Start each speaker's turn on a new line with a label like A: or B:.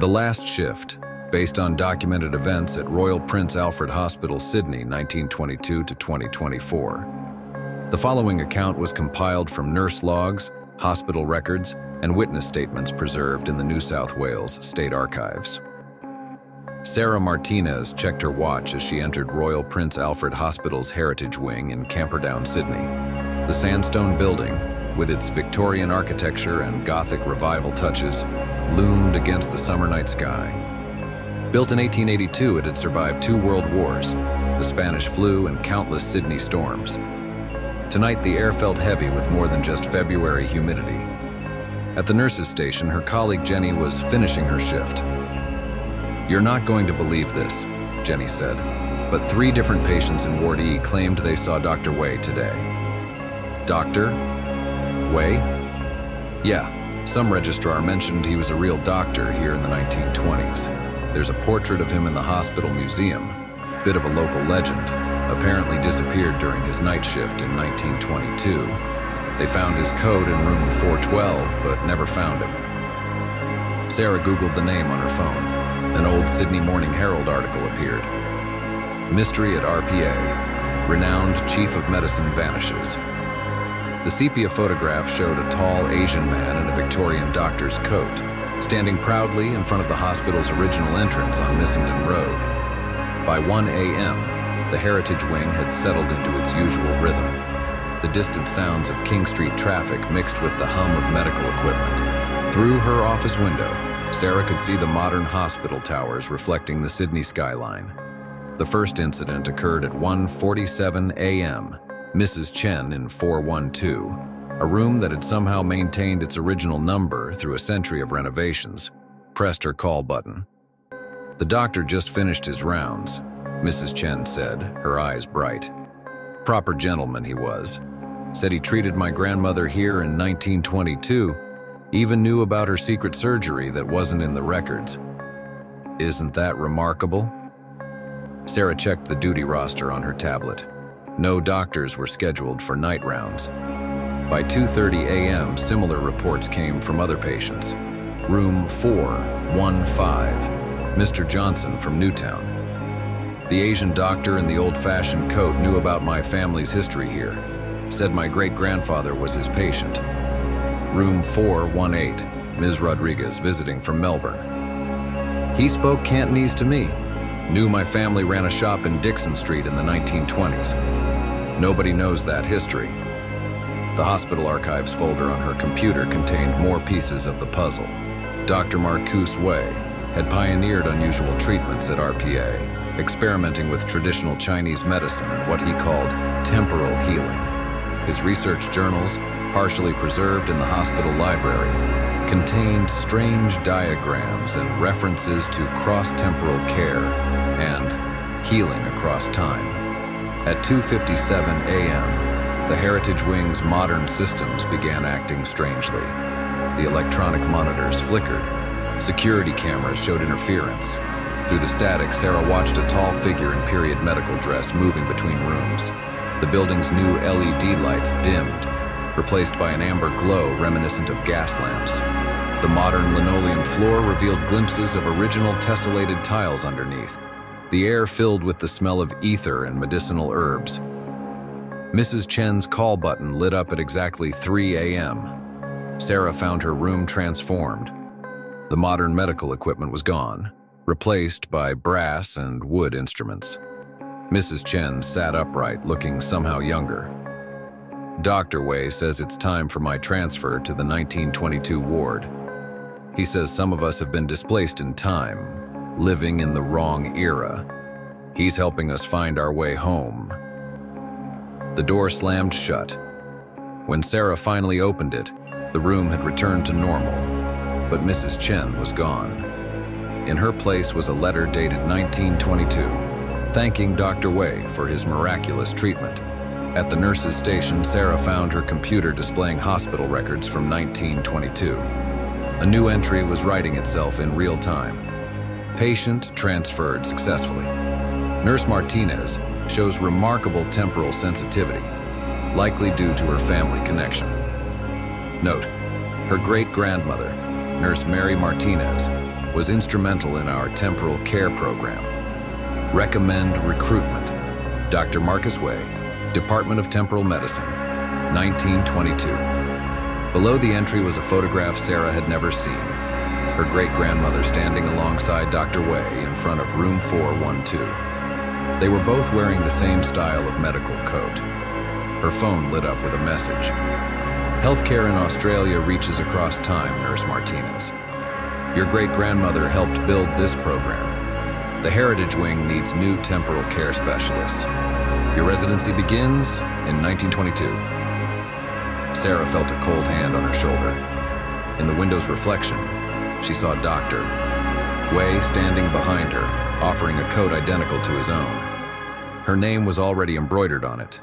A: The Last Shift, based on documented events at Royal Prince Alfred Hospital, Sydney, 1922 to 2024. The following account was compiled from nurse logs, hospital records, and witness statements preserved in the New South Wales State Archives. Sarah Martinez checked her watch as she entered Royal Prince Alfred Hospital's Heritage Wing in Camperdown, Sydney. The sandstone building, with its Victorian architecture and Gothic revival touches, loomed against the summer night sky. Built in 1882, it had survived 2 world wars, the Spanish flu and countless Sydney storms. Tonight, the air felt heavy with more than just February humidity. At the nurse's station, her colleague Jenny was finishing her shift. "You're not going to believe this," Jenny said, but 3 different patients in Ward E claimed they saw Dr. Wei today. Dr. Wei? Yeah, some registrar mentioned he was a real doctor here in the 1920s. There's a portrait of him in the hospital museum, bit of a local legend, apparently disappeared during his night shift in 1922. They found his coat in room 412, but never found him. Sarah Googled the name on her phone. An old Sydney Morning Herald article appeared. Mystery at RPA. Renowned chief of medicine vanishes. The sepia photograph showed a tall Asian man in a Victorian doctor's coat, standing proudly in front of the hospital's original entrance on Missenden Road. By 1 a.m., the Heritage Wing had settled into its usual rhythm. The distant sounds of King Street traffic mixed with the hum of medical equipment. Through her office window, Sarah could see the modern hospital towers reflecting the Sydney skyline. The first incident occurred at 1:47 a.m. Mrs. Chen in 412, a room that had somehow maintained its original number through a century of renovations, pressed her call button. "The doctor just finished his rounds," Mrs. Chen said, her eyes bright. "Proper gentleman he was. Said he treated my grandmother here in 1922, even knew about her secret surgery that wasn't in the records. Isn't that remarkable?" Sarah checked the duty roster on her tablet. No doctors were scheduled for night rounds. By 2:30 a.m., similar reports came from other patients. Room 415, Mr. Johnson from Newtown. "The Asian doctor in the old-fashioned coat knew about my family's history here. Said my great-grandfather was his patient." Room 418, Ms. Rodriguez, visiting from Melbourne. "He spoke Cantonese to me. Knew my family ran a shop in Dixon Street in the 1920s. Nobody knows that history." The hospital archives folder on her computer contained more pieces of the puzzle. Dr. Marcus Wei had pioneered unusual treatments at RPA, experimenting with traditional Chinese medicine and what he called temporal healing. His research journals, partially preserved in the hospital library, contained strange diagrams and references to cross-temporal care and healing across time. At 2:57 a.m., the Heritage Wing's modern systems began acting strangely. The electronic monitors flickered. Security cameras showed interference. Through the static, Sarah watched a tall figure in period medical dress moving between rooms. The building's new LED lights dimmed, replaced by an amber glow reminiscent of gas lamps. The modern linoleum floor revealed glimpses of original tessellated tiles underneath, the air filled with the smell of ether and medicinal herbs. Mrs. Chen's call button lit up at exactly 3 a.m. Sarah found her room transformed. The modern medical equipment was gone, replaced by brass and wood instruments. Mrs. Chen sat upright, looking somehow younger. "Dr. Wei says it's time for my transfer to the 1922 ward. He says some of us have been displaced in time, living in the wrong era. He's helping us find our way home." The door slammed shut. When Sarah finally opened it, the room had returned to normal, but Mrs. Chen was gone. In her place was a letter dated 1922, thanking Dr. Wei for his miraculous treatment. At the nurse's station, Sarah found her computer displaying hospital records from 1922. A new entry was writing itself in real time. Patient transferred successfully. Nurse Martinez shows remarkable temporal sensitivity, likely due to her family connection. Note, her great-grandmother, Nurse Mary Martinez, was instrumental in our temporal care program. Recommend recruitment. Dr. Marcus Way, Department of Temporal Medicine, 1922. Below the entry was a photograph Sarah had never seen. Her great-grandmother standing alongside Dr. Way in front of room 412. They were both wearing the same style of medical coat. Her phone lit up with a message. Healthcare in Australia reaches across time, Nurse Martinez. Your great-grandmother helped build this program. The Heritage Wing needs new temporal care specialists. Your residency begins in 1922. Sarah felt a cold hand on her shoulder. In the window's reflection, she saw Dr. Way standing behind her, offering a coat identical to his own. Her name was already embroidered on it.